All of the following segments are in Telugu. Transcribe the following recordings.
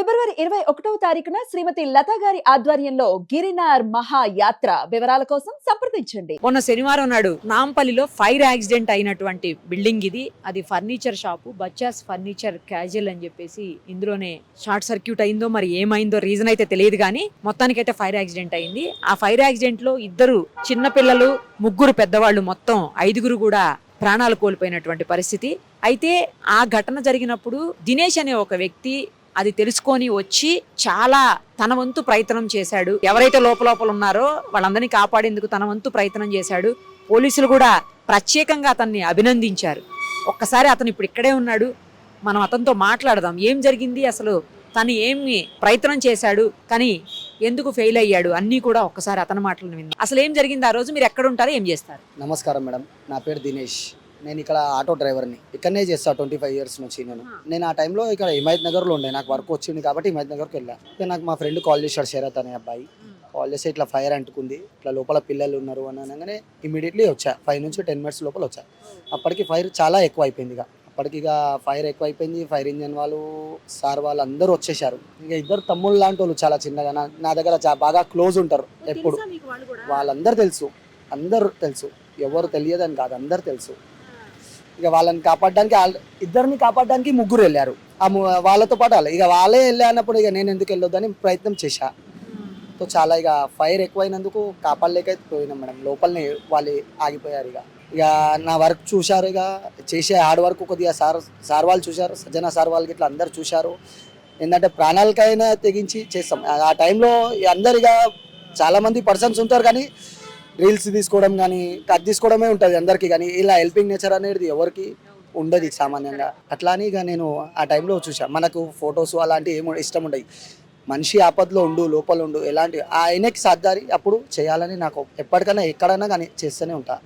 ఫిబ్రవరి 21వ తారీఖున శ్రీమతి లతా గారి ఆధ్వర్యంలో గిరినార్ మహాయాత్ర వివరాల కోసం సంప్రదించండి. మొన్న శనివారం నాడు నాంపల్లిలో ఫైర్ యాక్సిడెంట్ అయినటువంటి బిల్డింగ్ ఇది. అది ఫర్నిచర్ షాపు, బచ్చాస్ ఫర్నిచర్ క్యాజువల్ అని చెప్పేసి ఇందులోనే షార్ట్ సర్క్యూట్ అయిందో మరి ఏమైందో రీజన్ అయితే తెలియదు, కానీ మొత్తానికైతే ఫైర్ యాక్సిడెంట్ అయింది. ఆ ఫైర్ యాక్సిడెంట్ లో 2 చిన్న పిల్లలు, 3 పెద్దవాళ్ళు, మొత్తం 5 కూడా ప్రాణాలు కోల్పోయినటువంటి పరిస్థితి. అయితే ఆ ఘటన జరిగినప్పుడు దినేష్ అనే ఒక వ్యక్తి అది తెలుసుకొని వచ్చి చాలా తన వంతు ప్రయత్నం చేశాడు. ఎవరైతే లోపల ఉన్నారో వాళ్ళందరినీ కాపాడేందుకు తన వంతు ప్రయత్నం చేశాడు. పోలీసులు కూడా ప్రత్యేకంగా అతన్ని అభినందించారు. ఒక్కసారి అతను ఇప్పుడు ఇక్కడే ఉన్నాడు, మనం అతనితో మాట్లాడదాం. ఏం జరిగింది, అసలు తను ఏమి ప్రయత్నం చేశాడు, కానీ ఎందుకు ఫెయిల్ అయ్యాడు, అన్నీ కూడా ఒక్కసారి అతని మాటలను విందాం. అసలు ఏం జరిగింది ఆ రోజు, మీరు ఎక్కడ ఉంటారో, ఏం చేస్తారు? నమస్కారం మేడం, నా పేరు దినేష్. నేను ఇక్కడ ఆటో డ్రైవర్ని, ఇక్కడనే చేస్తాను 25 ఇయర్స్ నుంచి. నేను ఆ టైంలో ఇక్కడ హిమాయత్ నగర్లో ఉండే, నాకు వర్క్ వచ్చింది కాబట్టి హిమాయత్ నగర్కి వెళ్ళాను. ఇక నాకు మా ఫ్రెండ్ కాల్ చేశాడు, శరత్ అనే అబ్బాయి. కాల్ చేస్తే ఇట్లా ఫైర్ అంటుకుంది, ఇట్లా లోపల పిల్లలు ఉన్నారు అని అనగానే ఇమీడియట్లీ వచ్చా. 5 నుంచి 10 మినిట్స్ లోపల వచ్చా. అప్పటికి ఫైర్ చాలా ఎక్కువ అయిపోయింది. అప్పటికి ఫైర్ ఎక్కువ అయిపోయింది. ఫైర్ ఇంజన్ వాళ్ళు, సార్ వాళ్ళు అందరూ వచ్చేసారు. ఇక 2 తమ్ముళ్ళు లాంటి వాళ్ళు, చాలా చిన్నగా నా దగ్గర బాగా క్లోజ్ ఉంటారు ఎప్పుడు. వాళ్ళందరూ తెలుసు, అందరూ తెలుసు, ఎవరు తెలియదని కాదు, అందరు తెలుసు. ఇక వాళ్ళని కాపాడడానికి, 2 కాపాడడానికి 3 వెళ్ళారు. వాళ్ళతో పాటు ఇక వాళ్ళే వెళ్ళినప్పుడు ఇక నేను ఎందుకు వెళ్ళొద్దని ప్రయత్నం చేశా. సో చాలా ఇక ఫైర్ ఎక్కువైనందుకు కాపాడలేకపోయినాం మేడం. లోపలనే వాళ్ళు ఆగిపోయారు. ఇక నా వర్క్ చూశారు, ఇక చేసే హార్డ్ వర్క్ కొద్దిగా సార్ వాళ్ళు చూశారు, సజ్జన సార్ వాళ్ళకి ఇట్లా అందరు చూశారు. ఏంటంటే ప్రాణాలకైనా తెగించి చేస్తాం. ఆ టైంలో అందరు ఇక చాలామంది పర్సన్స్ ఉంటారు, కానీ రీల్స్ తీసుకోవడం కానీ కట్ తీసుకోవడమే ఉంటుంది అందరికీ, కానీ ఇలా హెల్పింగ్ నేచర్ అనేది ఎవరికి ఉండదు సామాన్యంగా. అట్లా అని ఇక నేను ఆ టైంలో చూసాను. మనకు ఫొటోస్ అలాంటివి ఏమో ఇష్టం ఉండవు. మనిషి ఆపదలో ఉండు, లోపల ఉండు, ఎలాంటి ఆయనకి సాధ్యారి అప్పుడు చేయాలని నాకు ఎప్పటికైనా ఎక్కడైనా కానీ చేస్తూనే ఉంటా.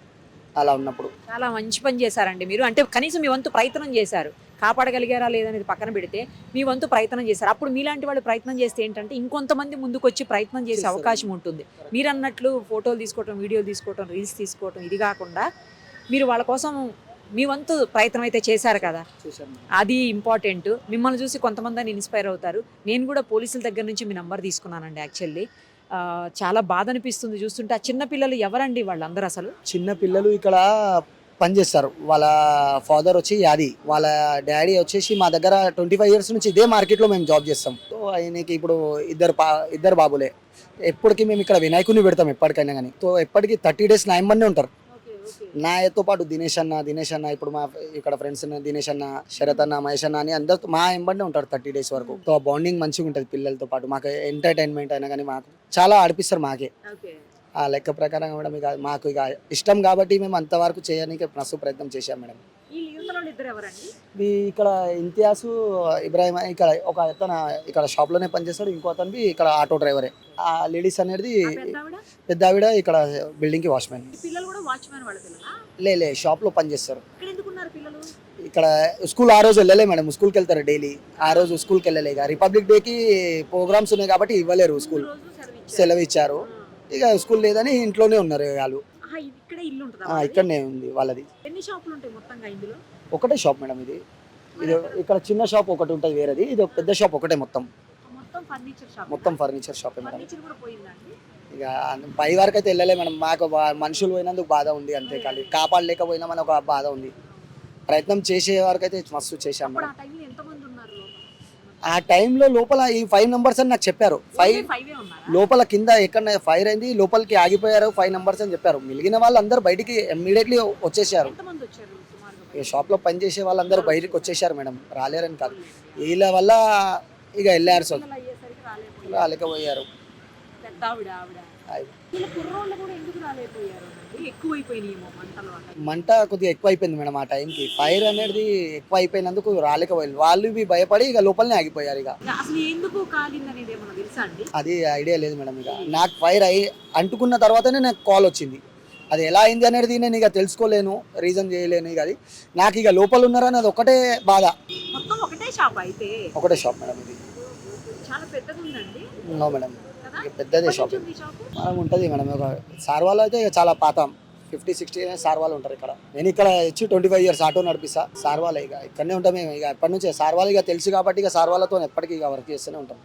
అలా ఉన్నప్పుడు చాలా మంచి పని చేశారండి మీరు. అంటే కనీసం మీ వంతు ప్రయత్నం చేశారు. కాపాడగలిగారా లేదనేది పక్కన పెడితే మీ వంతు ప్రయత్నం చేశారు. అప్పుడు మీలాంటి వాళ్ళు ప్రయత్నం చేస్తే ఏంటంటే ఇంకొంతమంది ముందుకు వచ్చి ప్రయత్నం చేసే అవకాశం ఉంటుంది. మీరు అన్నట్లు ఫోటోలు తీసుకోవటం, వీడియోలు తీసుకోవటం, రీల్స్ తీసుకోవటం, ఇది కాకుండా మీరు వాళ్ళ కోసం మీ వంతు ప్రయత్నం అయితే చేశారు కదా, అది ఇంపార్టెంట్. మిమ్మల్ని చూసి కొంతమంది ఇన్స్పైర్ అవుతారు. నేను కూడా పోలీసుల దగ్గర నుంచి మీ నంబర్ తీసుకున్నానండి. యాక్చువల్లీ చాలా బాధ అనిపిస్తుంది చూస్తుంటే. ఆ చిన్న పిల్లలు ఎవరండి వాళ్ళందరూ? అసలు చిన్న పిల్లలు ఇక్కడ పనిచేస్తారు. వాళ్ళ ఫాదర్ వచ్చి యాది, వాళ్ళ డాడీ వచ్చేసి మా దగ్గర 25 ఇయర్స్ నుంచి ఇదే మార్కెట్లో మేము జాబ్ చేస్తాం. సో ఆయనకి ఇప్పుడు ఇద్దరు బాబులే. ఎప్పటికీ మేము ఇక్కడ వినాయకుని పెడతాం ఎప్పటికైనా కానీ. సో ఎప్పటికీ 30 days నా ఎంబడినే ఉంటారు. నాతో పాటు దినేష్ అన్న ఇప్పుడు మా ఇక్కడ ఫ్రెండ్స్ దినేష్ అన్న, శరత్ అన్న, మహేష్ అన్న అని అందరితో మా ఎంబడినే ఉంటారు 30 days వరకు. సో బాండింగ్ మంచిగా ఉంటుంది పిల్లలతో పాటు. మాకు ఎంటర్టైన్మెంట్ అయినా కానీ మాకు చాలా ఆడిపిస్తారు. మాకే ఆ లెక్క ప్రకారం మేడం ఇక మాకు ఇక ఇష్టం కాబట్టి మేము అంతవరకు చేయడానికి మస్తు ప్రయత్నం చేశాం మేడం. ఇక్కడ ఇంతియాసు, ఇబ్రాహిం, ఇక్కడ ఒక అతను ఇక్కడ షాప్లోనే పనిచేస్తాడు. ఇంకో అతను ఇక్కడ ఆటో డ్రైవరే. ఆ లేడీస్ అనేది పెద్ద ఆవిడ ఇక్కడ బిల్డింగ్కి వాచ్మెన్. లే షాప్లో పనిచేస్తారు. ఇక్కడ స్కూల్ ఆ రోజు వెళ్ళలే మేడం, స్కూల్కి వెళ్తారు డైలీ. ఆ రోజు స్కూల్కి వెళ్ళలే. ఇక రిపబ్లిక్ డేకి ప్రోగ్రామ్స్ ఉన్నాయి కాబట్టి ఇవ్వలేరు, స్కూల్ సెలవు ఇచ్చారు. ఇక స్కూల్ లేదని ఇంట్లోనే ఉన్నారు వాళ్ళు. ఇక్కడనే ఉంది వాళ్ళది. ఒకటే షాప్ మేడం. ఇది ఇక్కడ చిన్న షాప్ ఒకటి ఉంటుంది వేరేది, ఇది పెద్ద షాప్ ఒకటే. మొత్తం ఫర్నిచర్ షాప్ మేడం. ఇక పై వరకు అయితే వెళ్ళలే మేడం. మాకు మనుషులు పోయినందుకు బాధ ఉంది అంతే, కానీ కాపాడలేకపోయినామని ఒక బాధ ఉంది. ప్రయత్నం చేసే వరకు అయితే మస్తు చేశాం మేడం. ఆ టైంలో లోపల ఈ 5 numbers అని నాకు చెప్పారు. 5 లోపల కింద ఎక్కడ ఫైర్ అయింది, లోపలికి ఆగిపోయారు 5 numbers అని చెప్పారు. మిగిలిన వాళ్ళు అందరూ బయటికి ఇమ్మీడియట్లీ వచ్చేసారు. షాప్లో పనిచేసే వాళ్ళందరూ బయటికి వచ్చేసారు మేడం, రాలేరని కాదు. వీళ్ళ వల్ల ఇక వెళ్ళారు, సో రాలేకపోయారు. మంట కొద్దిగా ఎక్కువ అయిపోయింది మేడం. ఆ టైంకి ఫైర్ అనేది ఎక్కువ అయిపోయినందుకు రాలేకపోయింది. వాళ్ళు భయపడి ఇక లోపలనే ఆగిపోయారు. ఇక అది ఐడియా లేదు మేడం. ఇక నాకు ఫైర్ అంటుకున్న తర్వాతనే నాకు కాల్ వచ్చింది. అది ఎలా అయింది అనేది నేను ఇక తెలుసుకోలేను, రీజన్ చేయలేను. ఇక అది నాకు ఇక లోపల ఉన్నారని అది ఒకటే బాధ. ఒకటే షాప్ మేడం. ఇది నో మేడం, పెద్దదే షాప్ మనం ఉంటుంది మేడం. ఒక సార్ వాళ్ళు అయితే చాలా పాత 50-60 సార్ వాళ్ళు ఉంటారు ఇక్కడ. నేను ఇక్కడ వచ్చి 25 ఇయర్స్ ఆటో నడిపిస్తా. సార్ వాళ్ళే ఇక ఇక్కడనే ఉంటాం మేము. ఇక ఎప్పటి నుంచే సార్ వాళ్ళు ఇక తెలుసు కాబట్టి ఇక సార్ వాళ్ళతో ఎప్పటికీ ఇక వర్క్ చేస్తూనే ఉంటాం.